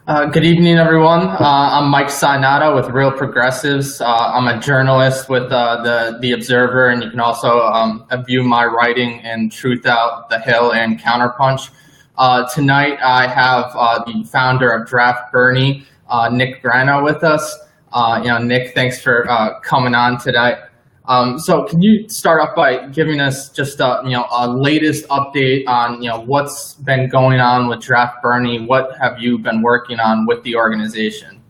Good evening, everyone. I'm Mike Sainato with Real Progressives. I'm a journalist with the Observer, and you can also view my writing in Truth Out, The Hill, and Counterpunch. Tonight, I have the founder of Draft Bernie, Nick Braña, with us. Nick, thanks for coming on today. So can you start off by giving us just a latest update on what's been going on with Draft Bernie? What have you been working on with the organization?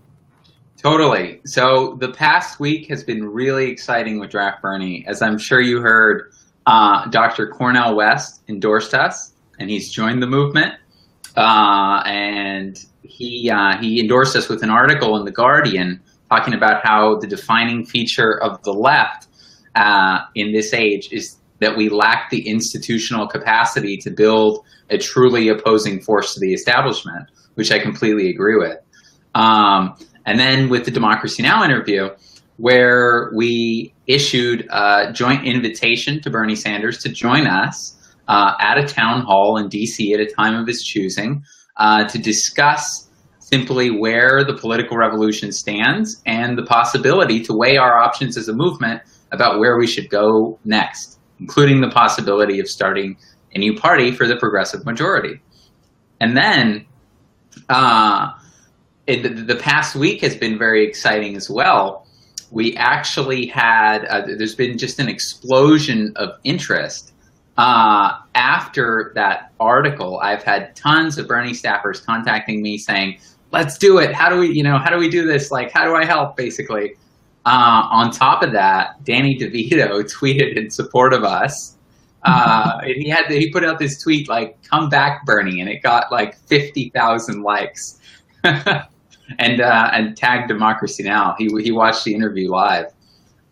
Totally. So the past week has been really exciting with Draft Bernie. As I'm sure you heard, Dr. Cornel West endorsed us, and he's joined the movement. And he endorsed us with an article in The Guardian talking about how the defining feature of the left in this age is that we lack the institutional capacity to build a truly opposing force to the establishment, which I completely agree with. And then with the Democracy Now! Interview, where we issued a joint invitation to Bernie Sanders to join us at a town hall in DC at a time of his choosing to discuss simply where the political revolution stands and the possibility to weigh our options as a movement about where we should go next, including the possibility of starting a new party for the progressive majority. And then the past week has been very exciting as well. We actually had, there's been just an explosion of interest. After that article, I've had tons of Bernie staffers contacting me saying, let's do it. How do we do this? Like, how do I help, basically? On top of that, Danny DeVito tweeted in support of us. He put out this tweet like, come back, Bernie, and it got like 50,000 likes. and tagged Democracy Now! He watched the interview live.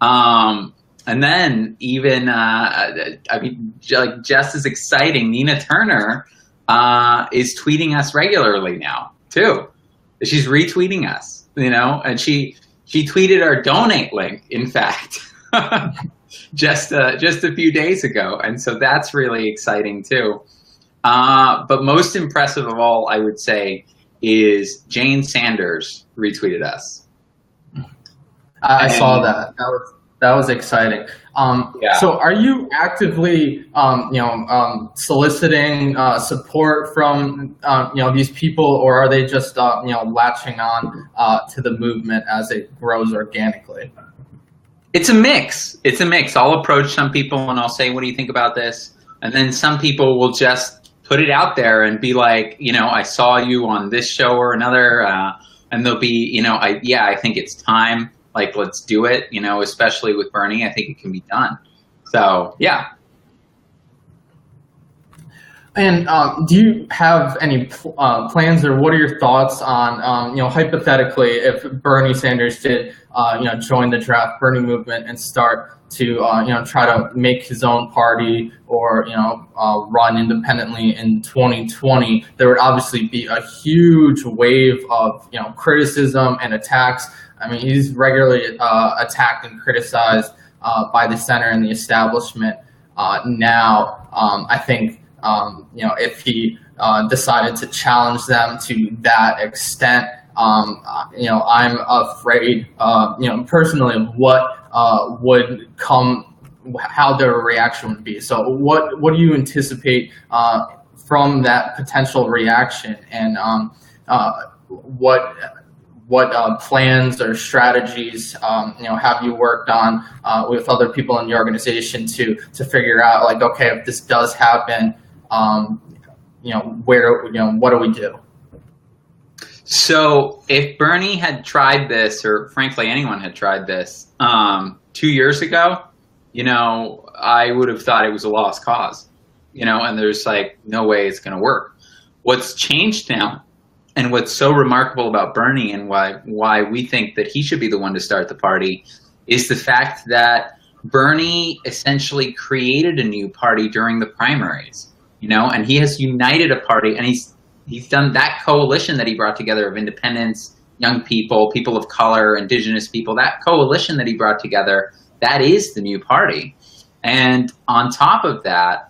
And then even, just as exciting, Nina Turner is tweeting us regularly now, too. She's retweeting us, and she tweeted our donate link, in fact, just a few days ago. And so that's really exciting, too. But most impressive of all, I would say, is Jane Sanders retweeted us. I saw that. That was exciting. Yeah. So are you actively, soliciting support from, these people, or are they just, latching on to the movement as it grows organically? It's a mix. I'll approach some people and I'll say, what do you think about this? And then some people will just put it out there and be like, I saw you on this show or another. And they'll be, I think it's time. Like, let's do it, especially with Bernie. I think it can be done. So, yeah. And do you have any plans, or what are your thoughts on, hypothetically, if Bernie Sanders did, join the Draft Bernie movement and start to, try to make his own party or, run independently in 2020, there would obviously be a huge wave of, criticism and attacks. I mean, he's regularly attacked and criticized by the center and the establishment. Now, I think, if he decided to challenge them to that extent, I'm afraid, personally, of what would come, how their reaction would be. So what do you anticipate from that potential reaction, and what plans or strategies have you worked on with other people in the organization to figure out, like, okay, if this does happen, what do we do? So if Bernie had tried this, or frankly anyone had tried this 2 years ago, I would have thought it was a lost cause, and there's like no way it's going to work. What's changed now, and what's so remarkable about Bernie, and why we think that he should be the one to start the party, is the fact that Bernie essentially created a new party during the primaries, and he has united a party, and he's done that coalition that he brought together of independents, young people, people of color, indigenous people, that coalition that he brought together, that is the new party. And on top of that,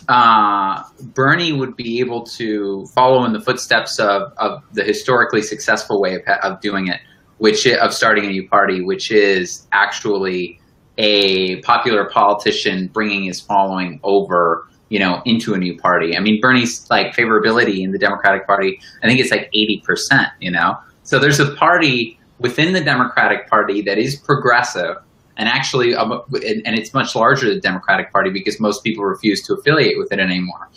Bernie would be able to follow in the footsteps of the historically successful way of doing it, of starting a new party, which is actually a popular politician bringing his following over, into a new party. I mean, Bernie's favorability in the Democratic Party, I think it's 80%, So there's a party within the Democratic Party that is progressive, and actually, and it's much larger than the Democratic Party because most people refuse to affiliate with it anymore.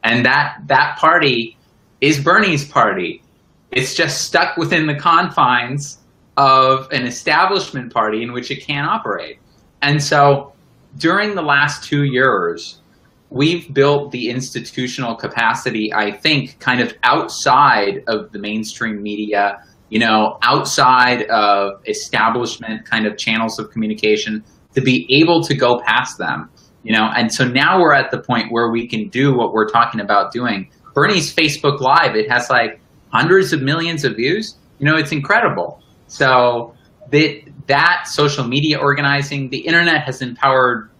And that party is Bernie's party. It's just stuck within the confines of an establishment party in which it can't operate. And so during the last 2 years, we've built the institutional capacity, I think, kind of outside of the mainstream media, outside of establishment kind of channels of communication, to be able to go past them, And so now we're at the point where we can do what we're talking about doing. Bernie's Facebook Live, it has hundreds of millions of views. It's incredible. So that social media organizing, the internet has empowered,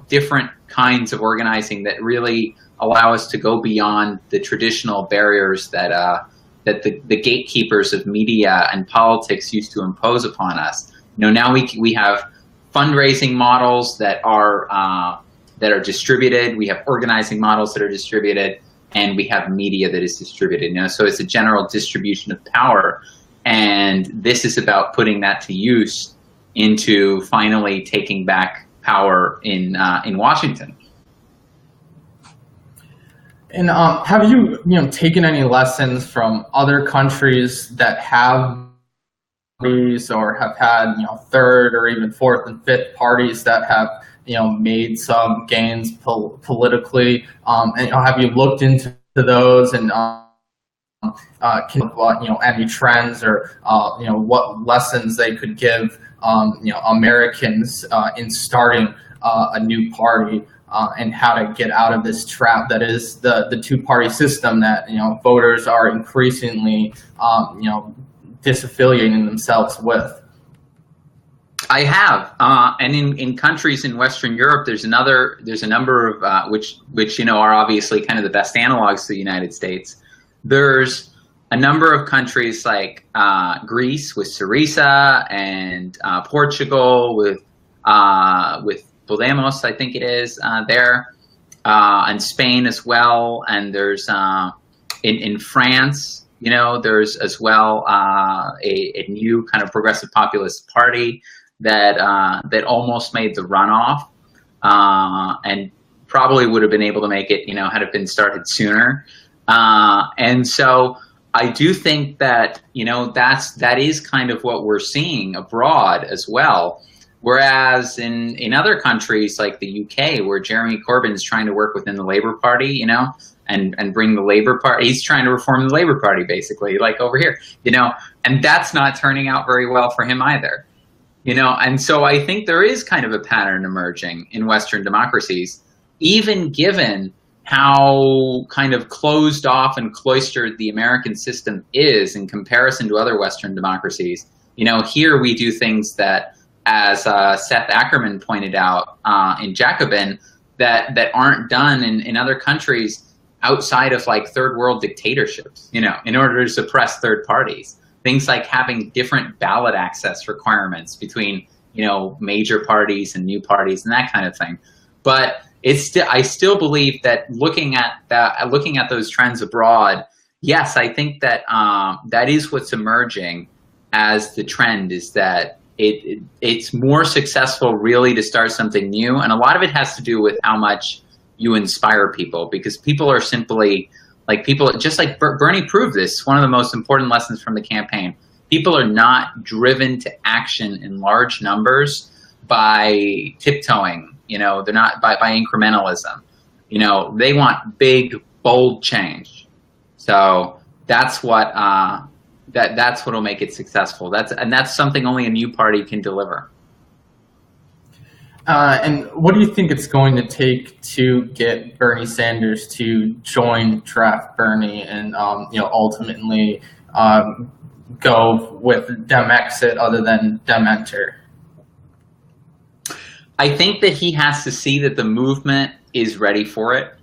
different kinds of organizing that really allow us to go beyond the traditional barriers that the gatekeepers of media and politics used to impose upon us. Now we have fundraising models that are distributed. We have organizing models that are distributed, and we have media that is distributed. So it's a general distribution of power, and this is about putting that to use into finally taking back power in Washington. And have you taken any lessons from other countries that have parties or have had third or even fourth and fifth parties that have made some gains politically? And have you looked into those and any trends or what lessons they could give Americans in starting a new party? And how to get out of this trap that is the two-party system that voters are increasingly disaffiliating themselves with. I have, and in countries in Western Europe, there's a number of which are obviously kind of the best analogs to the United States. There's a number of countries like Greece with Syriza and Portugal with Podemos, I think it is, there, and Spain as well. And there's in France, there's as well a new kind of progressive populist party that almost made the runoff, and probably would have been able to make it, had it been started sooner. And so I do think that that is kind of what we're seeing abroad as well. Whereas in other countries like the UK, where Jeremy Corbyn's trying to work within the Labour Party, and bring the Labour Party, he's trying to reform the Labour Party, basically, like over here, and that's not turning out very well for him either, and so I think there is kind of a pattern emerging in Western democracies, even given how kind of closed off and cloistered the American system is in comparison to other Western democracies. Here we do things that, as Seth Ackerman pointed out in Jacobin, that aren't done in other countries outside of third world dictatorships, in order to suppress third parties. Things like having different ballot access requirements between, major parties and new parties and that kind of thing. But I still believe that looking at those trends abroad, yes, I think that that is what's emerging as the trend, is that it's more successful really to start something new, and a lot of it has to do with how much you inspire people, because people are simply just like Bernie proved this. One of the most important lessons from the campaign: people are not driven to action in large numbers by tiptoeing. They're not by incrementalism. They want big, bold change. So that's what. That's what will make it successful. That's something only a new party can deliver. And what do you think it's going to take to get Bernie Sanders to join Draft Bernie and ultimately go with Dem exit other than Dem enter? I think that he has to see that the movement is ready for it.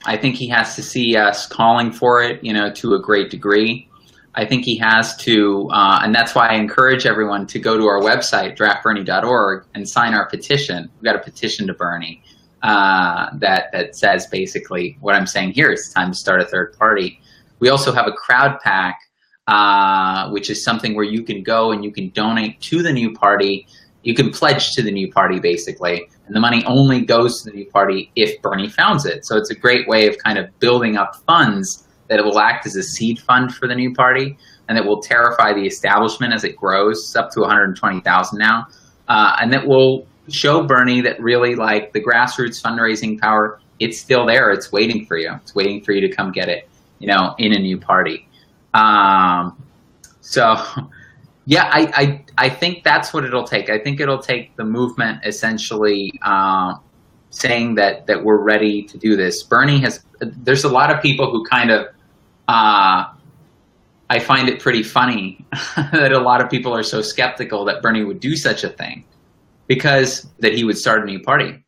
I think he has to see us calling for it, to a great degree. I think he has to, and that's why I encourage everyone to go to our website, draftbernie.org, and sign our petition. We've got a petition to Bernie that says basically what I'm saying here. It's time to start a third party. We also have a crowd pack, which is something where you can go and you can donate to the new party. You can pledge to the new party, basically, and the money only goes to the new party if Bernie founds it. So it's a great way of kind of building up funds that it will act as a seed fund for the new party, and that will terrify the establishment as it grows. It's up to 120,000 now, and that will show Bernie that really, like, the grassroots fundraising power, it's still there. It's waiting for you. It's waiting for you to come get it, in a new party. So, yeah, I think that's what it'll take. I think it'll take the movement essentially saying that we're ready to do this. Bernie there's a lot of people who kind of, I find it pretty funny that a lot of people are so skeptical that Bernie would do such a thing, because that he would start a new party.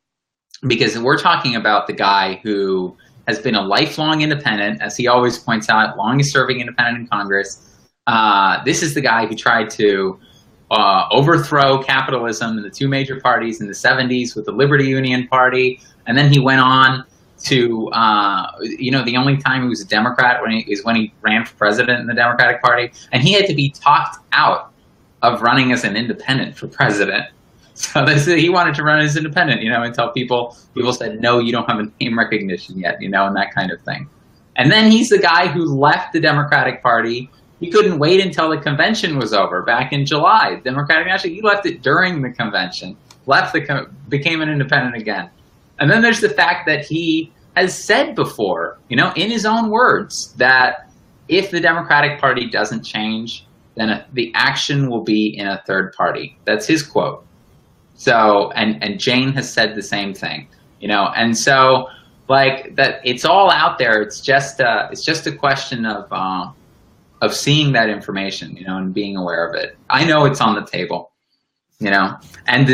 Because we're talking about the guy who has been a lifelong independent, as he always points out, longest serving independent in Congress. This is the guy who tried to overthrow capitalism in the two major parties in the 70s with the Liberty Union Party. And then he went on to, the only time he was a Democrat is when he ran for president in the Democratic Party. And he had to be talked out of running as an independent for president. So he wanted to run as independent, until people said, no, you don't have a name recognition yet, and that kind of thing. And then he's the guy who left the Democratic Party. He couldn't wait until the convention was over back in July. Democratic National, he left it during the convention, became an independent again. And then there's the fact that he has said before, in his own words, that if the Democratic Party doesn't change, then the action will be in a third party. That's his quote. So, and Jane has said the same thing, and so, like, that, it's all out there. It's just a question of seeing that information, and being aware of it. I know it's on the table, and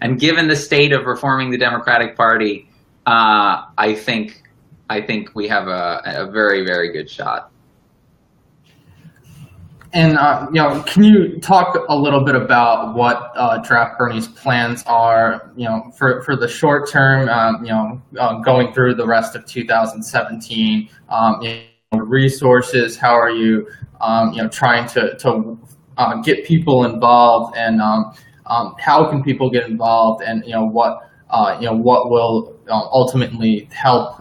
and given the state of reforming the Democratic Party, I think we have a very, very good shot. And can you talk a little bit about what Draft Bernie's plans are, for the short term, going through the rest of 2017, resources? How are you, trying to get people involved, and how can people get involved, and what will ultimately help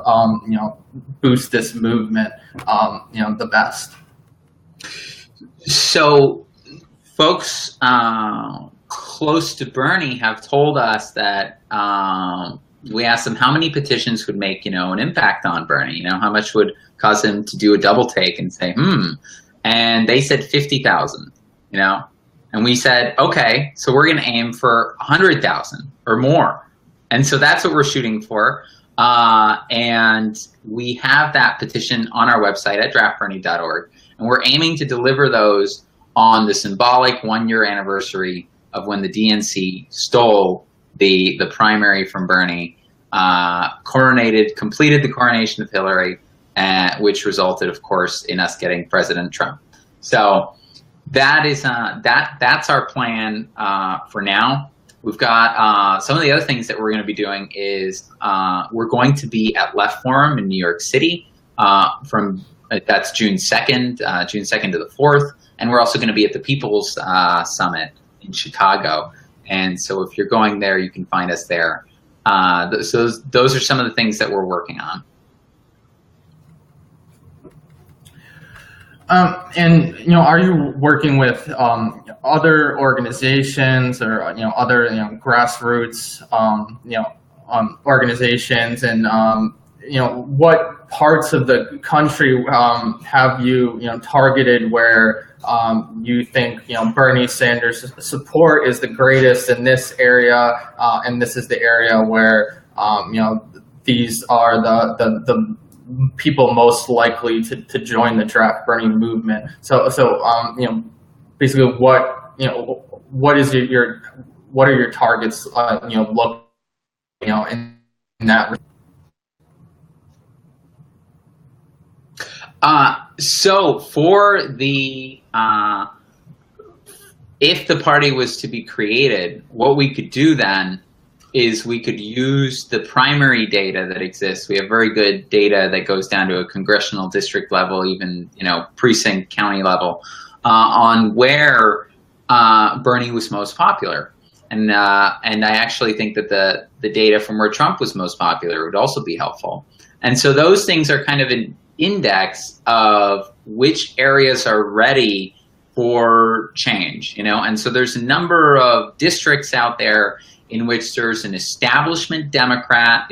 boost this movement, the best? So folks close to Bernie have told us that we asked them how many petitions would make, an impact on Bernie, how much would cause him to do a double take and say, and they said 50,000, and we said, okay, so we're going to aim for 100,000 or more. And so that's what we're shooting for. And we have that petition on our website at draftbernie.org. And we're aiming to deliver those on the symbolic 1-year anniversary of when the DNC stole the primary from Bernie, completed the coronation of Hillary, which resulted, of course, in us getting President Trump. So that is that's our plan for now. We've got some of the other things that we're going to be doing is we're going to be at Left Forum in New York City that's June 2nd to the 4th. And we're also going to be at the People's Summit in Chicago. And so if you're going there, you can find us there. So those are some of the things that we're working on. And are you working with other organizations or other grassroots organizations, and what parts of the country have you targeted where you think Bernie Sanders' support is the greatest in this area, and this is the area where these are the people most likely to join the Draft Bernie movement. So basically, what is what are your targets? In that. So for the if the party was to be created, what we could do then is we could use the primary data that exists. We have very good data that goes down to a congressional district level, even precinct county level, on where Bernie was most popular. And I actually think that the data from where Trump was most popular would also be helpful. And so those things are kind of an index of which areas are ready for change, and so there's a number of districts out there in which there's an establishment Democrat,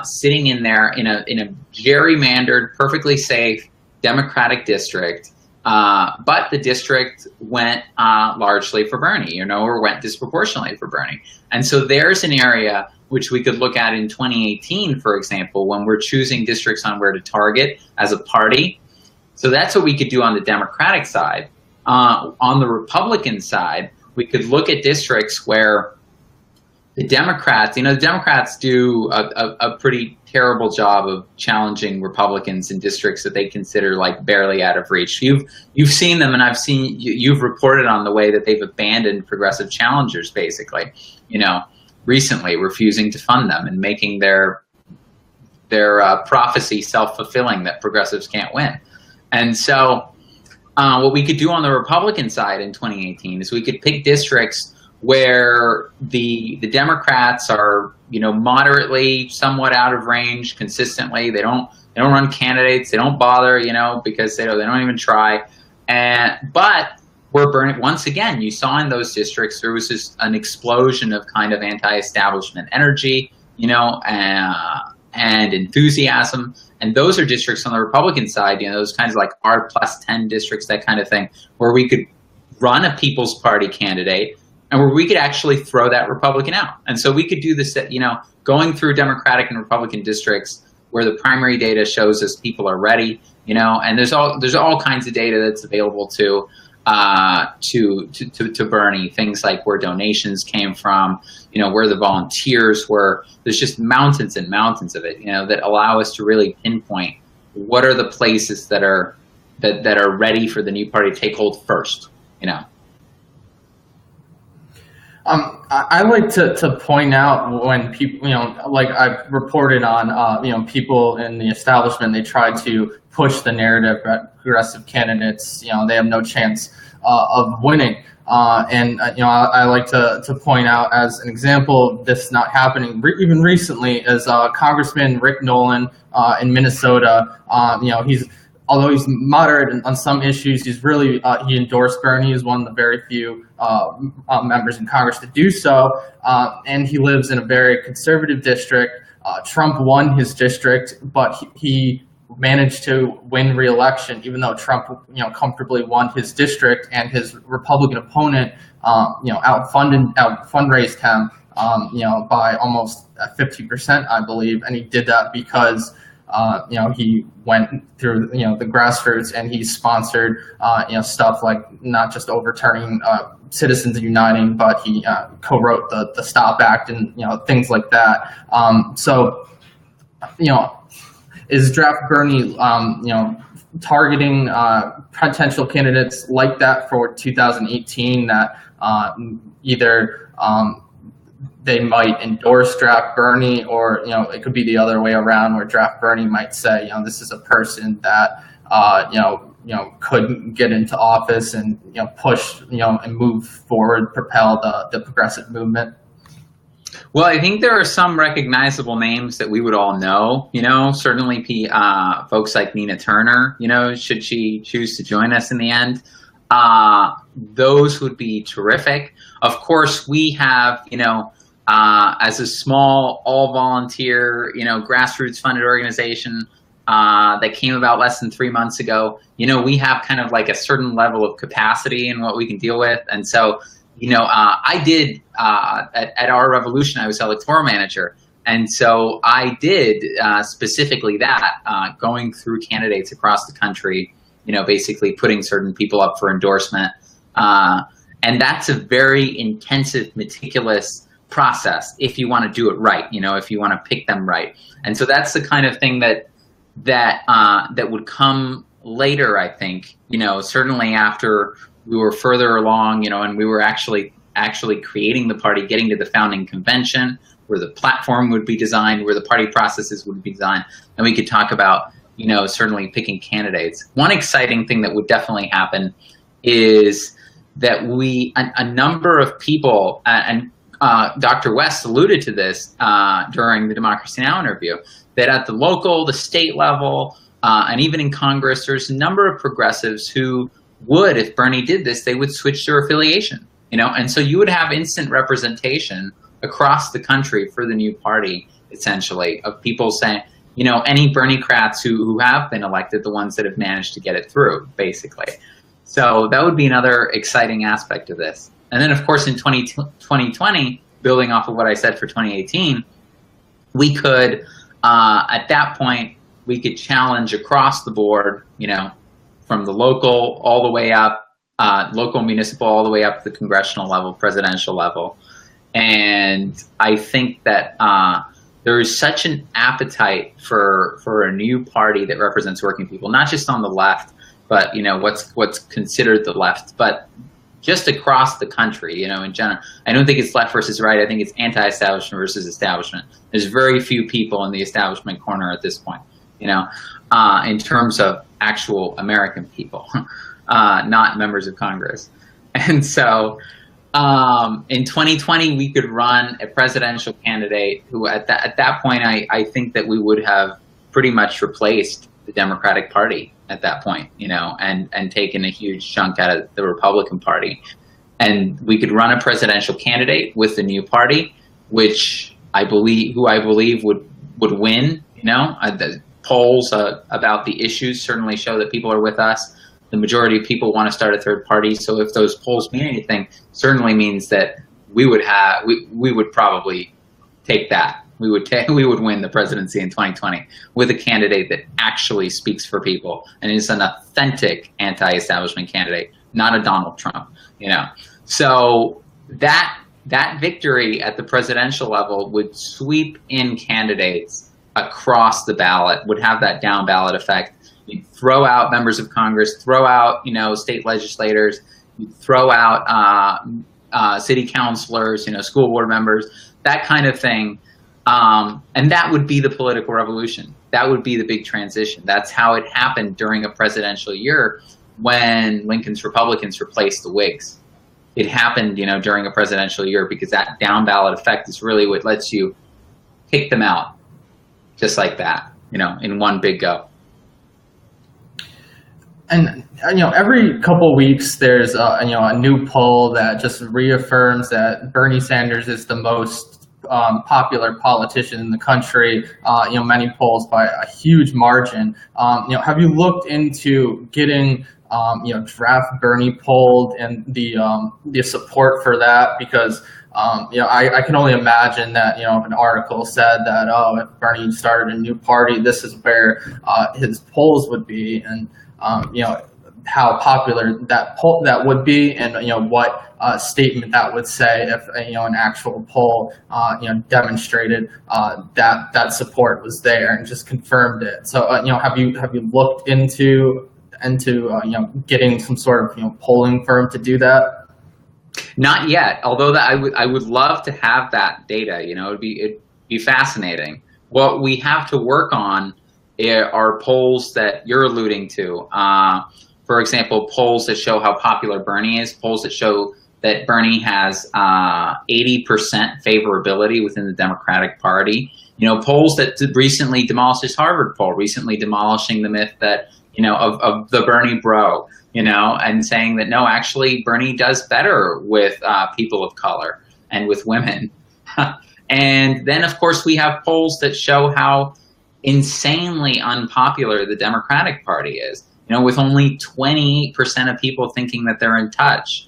sitting in there in a gerrymandered, perfectly safe Democratic district, but the district went largely for Bernie, or went disproportionately for Bernie, and so there's an area which we could look at in 2018, for example, when we're choosing districts on where to target as a party. So that's what we could do on the Democratic side. On the Republican side, we could look at districts where the Democrats, the Democrats do a pretty terrible job of challenging Republicans in districts that they consider like barely out of reach. You've seen them, and I've seen you've reported on the way that they've abandoned progressive challengers, basically, recently refusing to fund them and making their prophecy self-fulfilling that progressives can't win. And so what we could do on the Republican side in 2018 is we could pick districts where the Democrats are, moderately, somewhat out of range consistently. They don't run candidates. They don't bother, because they don't even try. But we're burning. Once again, you saw in those districts there was just an explosion of kind of anti-establishment energy, and enthusiasm. And those are districts on the Republican side, those kinds of like R+10 districts, that kind of thing, where we could run a People's Party candidate and where we could actually throw that Republican out. And so we could do this, going through Democratic and Republican districts where the primary data shows us people are ready, and there's all kinds of data that's available to Bernie, things like where donations came from, where the volunteers were. There's just mountains and mountains of it, that allow us to really pinpoint what are the places that are ready for the new party to take hold first, I like to point out when people, like I've reported on, people in the establishment, they try to push the narrative that progressive candidates, they have no chance of winning. I like to point out as an example of this not happening even recently as Congressman Rick Nolan in Minnesota. Although he's moderate on some issues, he's really he endorsed Bernie. He's one of the very few members in Congress to do so, and he lives in a very conservative district. Trump won his district, but he managed to win re-election, even though Trump, comfortably won his district, and his Republican opponent, fundraised him, by almost 50%, I believe, and he did that because, he went through, the grassroots, and he sponsored, stuff like not just overturning Citizens Uniting, but he co-wrote the Stop Act and, things like that. Is Draft Bernie, targeting potential candidates like that for 2018 that either they might endorse Draft Bernie, or it could be the other way around, where Draft Bernie might say, this is a person that could get into office and push and move forward, propel the progressive movement? Well, I think there are some recognizable names that we would all know, certainly folks like Nina Turner, should she choose to join us in the end. Those would be terrific. Of course, we have, as a small, all-volunteer, grassroots funded organization that came about less than 3 months ago, we have kind of like a certain level of capacity in what we can deal with. And so, I did, at our revolution, I was electoral manager. And so I did specifically that, going through candidates across the country, basically putting certain people up for endorsement. And that's a very intensive, meticulous process if you want to do it right, if you want to pick them right. And so that's the kind of thing that that would come later, I think, certainly after we were further along, and we were actually creating the party, getting to the founding convention, where the platform would be designed, where the party processes would be designed, and we could talk about, certainly picking candidates. One exciting thing that would definitely happen is that a number of people, and Dr. West alluded to this during the Democracy Now! Interview, that at the local, the state level, and even in Congress, there's a number of progressives who would, if Bernie did this, they would switch their affiliation, and so you would have instant representation across the country for the new party, essentially, of people saying, any Bernie-crats who have been elected, the ones that have managed to get it through, basically. So that would be another exciting aspect of this. And then, of course, in 2020, building off of what I said for 2018, we could, at that point, we could challenge across the board, from the local all the way up, local, municipal, all the way up to the congressional level, presidential level. And I think that there is such an appetite for a new party that represents working people, not just on the left, but what's considered the left, but just across the country, in general. I don't think it's left versus right. I think it's anti-establishment versus establishment. There's very few people in the establishment corner at this point, in terms of actual American people, not members of Congress. And so in 2020, we could run a presidential candidate who at that point, I think that we would have pretty much replaced the Democratic Party at that point, and taken a huge chunk out of the Republican Party. And we could run a presidential candidate with the new party, which I believe would win. The polls about the issues certainly show that people are with us. The majority of people want to start a third party. So if those polls mean anything, certainly means that we would probably take that. We would win the presidency in 2020 with a candidate that actually speaks for people and is an authentic anti-establishment candidate, not a Donald Trump. So that victory at the presidential level would sweep in candidates across the ballot, would have that down ballot effect. You'd throw out members of Congress, throw out state legislators, you'd throw out city councilors, school board members, that kind of thing. And that would be the political revolution. That would be the big transition. That's how it happened during a presidential year when Lincoln's Republicans replaced the Whigs. It happened, during a presidential year because that down ballot effect is really what lets you kick them out just like that, in one big go. And every couple weeks there's a new poll that just reaffirms that Bernie Sanders is the most popular politician in the country. Many polls by a huge margin. Have you looked into getting draft Bernie polled and the support for that? Because I can only imagine that if an article said that if Bernie started a new party, this is where his polls would be, and how popular that would be, and what statement that would say if an actual poll demonstrated that support was there and just confirmed it. So have you looked into getting some sort of polling firm to do that? Not yet, although that I would love to have that data. It'd be fascinating. What we have to work on are polls that you're alluding to. For example, polls that show how popular Bernie is, polls that show that Bernie has 80% favorability within the Democratic Party. Polls that recently demolished this Harvard poll, recently demolishing the myth that, of the Bernie bro, and saying that, no, actually Bernie does better with people of color and with women. And then, of course, we have polls that show how insanely unpopular the Democratic Party is, with only 28% of people thinking that they're in touch,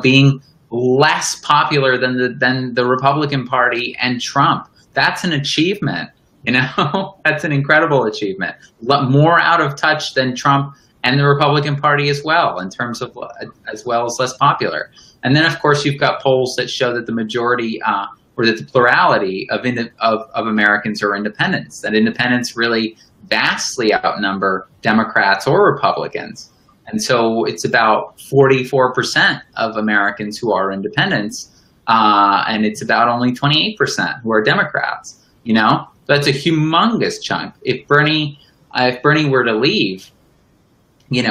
being less popular than the Republican Party and Trump. That's an achievement, that's an incredible achievement. More out of touch than Trump and the Republican Party as well, in terms of, as well as less popular. And then, of course, you've got polls that show that the majority, or that the plurality of Americans are independents, that independents really vastly outnumber Democrats or Republicans. And so it's about 44% of Americans who are independents, and it's about only 28% who are Democrats. So that's a humongous chunk. If Bernie were to leave,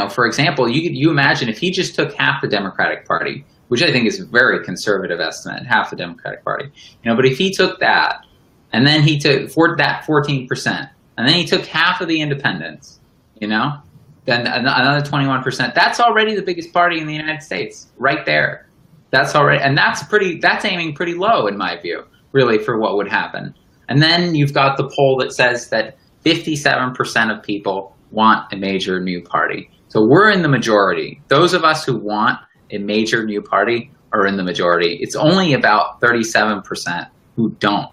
for example, you imagine if he just took half the Democratic Party, which I think is a very conservative estimate, half the Democratic Party, but if he took that, and then he took that 14%, and then he took half of the independents, then another 21%, that's already the biggest party in the United States, right there. That's already, and that's aiming pretty low in my view, really, for what would happen. And then you've got the poll that says that 57% of people want a major new party. So we're in the majority. Those of us who want a major new party are in the majority. It's only about 37% who don't.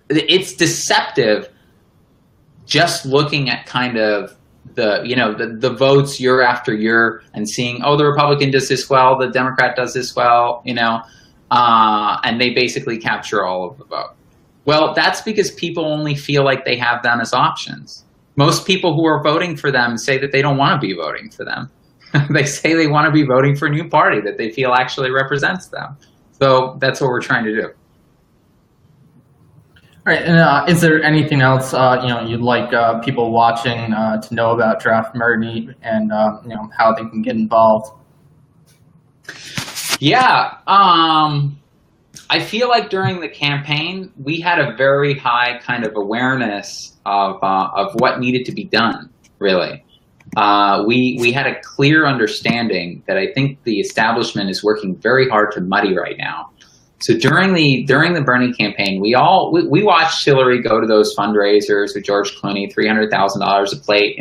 It's deceptive just looking at kind of the votes year after year and seeing, the Republican does this well, the Democrat does this well, and they basically capture all of the vote. Well, that's because people only feel like they have them as options. Most people who are voting for them say that they don't want to be voting for them. They say they want to be voting for a new party that they feel actually represents them. So that's what we're trying to do. All right, and is there anything else you'd like people watching to know about Draft Bernie and how they can get involved? Yeah, I feel like during the campaign we had a very high kind of awareness of what needed to be done. Really, we had a clear understanding that I think the establishment is working very hard to muddy right now. So during the Bernie campaign, we watched Hillary go to those fundraisers with George Clooney, $300,000 a plate,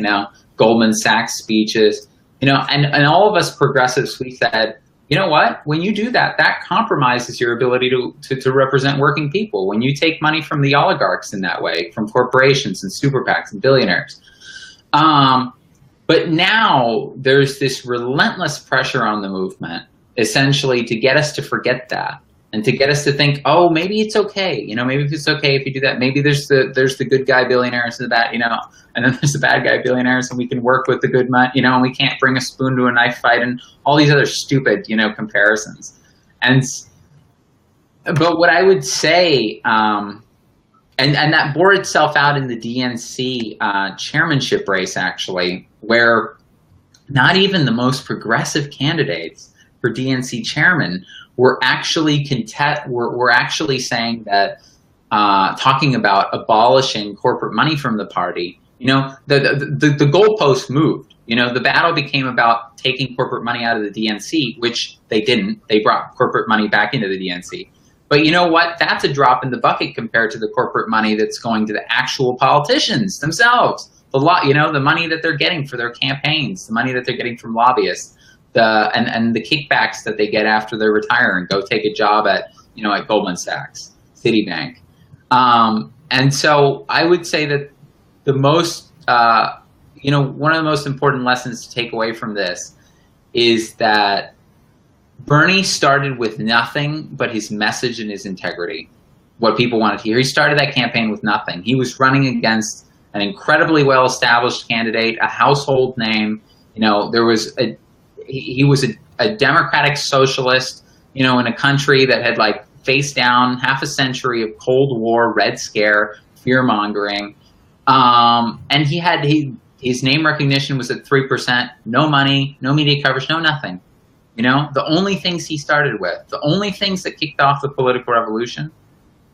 Goldman Sachs speeches, and all of us progressives, we said, you know what? When you do that, that compromises your ability to represent working people. When you take money from the oligarchs in that way, from corporations and super PACs and billionaires. But now there's this relentless pressure on the movement, essentially, to get us to forget that. And to get us to think, maybe it's okay, maybe it's okay if you do that. Maybe there's the good guy billionaires and the bad, and then there's the bad guy billionaires, and we can work with the good man, and we can't bring a spoon to a knife fight, and all these other stupid, comparisons. But what I would say, and that bore itself out in the DNC chairmanship race, actually, where not even the most progressive candidates for DNC chairman we're actually saying that talking about abolishing corporate money from the party. The goalpost moved. The battle became about taking corporate money out of the DNC, which they didn't. They brought corporate money back into the DNC. But you know what? That's a drop in the bucket compared to the corporate money that's going to the actual politicians themselves. The money that they're getting for their campaigns, the money that they're getting from lobbyists. And the kickbacks that they get after they retire and go take a job at Goldman Sachs, Citibank, and so I would say that the most one of the most important lessons to take away from this is that Bernie started with nothing but his message and his integrity, what people wanted to hear. He started that campaign with nothing. He was running against an incredibly well-established candidate, a household name. He was a democratic socialist, in a country that had faced down half a century of Cold War, Red Scare, fear mongering, and his name recognition was at 3%, no money, no media coverage, no nothing. The only things he started with, the only things that kicked off the political revolution,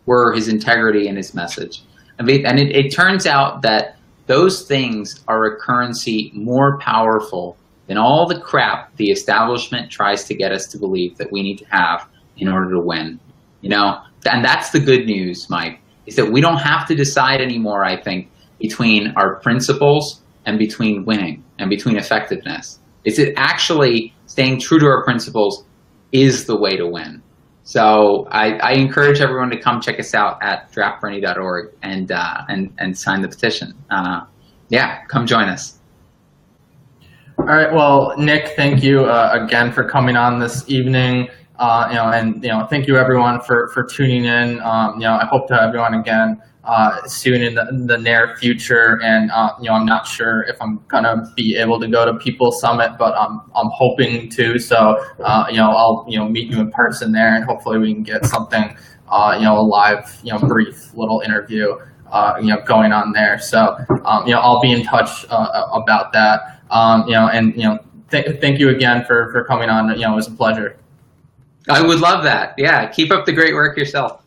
were his integrity and his message. And it turns out that those things are a currency more powerful than all the crap the establishment tries to get us to believe that we need to have in order to win. And that's the good news, Mike, is that we don't have to decide anymore, I think, between our principles and between winning and between effectiveness. Is it actually staying true to our principles is the way to win. So I encourage everyone to come check us out at draftbernie.org and sign the petition. Come join us. All right. Well, Nick, thank you again for coming on this evening. Thank you everyone for tuning in. I hope to have you on again soon in the near future. And I'm not sure if I'm gonna be able to go to People's Summit, but I'm hoping to. So I'll meet you in person there, and hopefully we can get something a live brief little interview going on there. So I'll be in touch about that. Thank you again for coming on. It was a pleasure. I would love that. Yeah, keep up the great work yourself.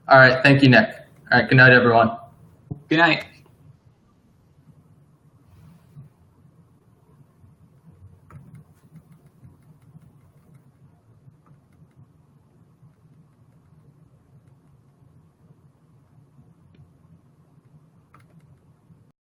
All right, thank you, Nick. All right, good night, everyone. Good night.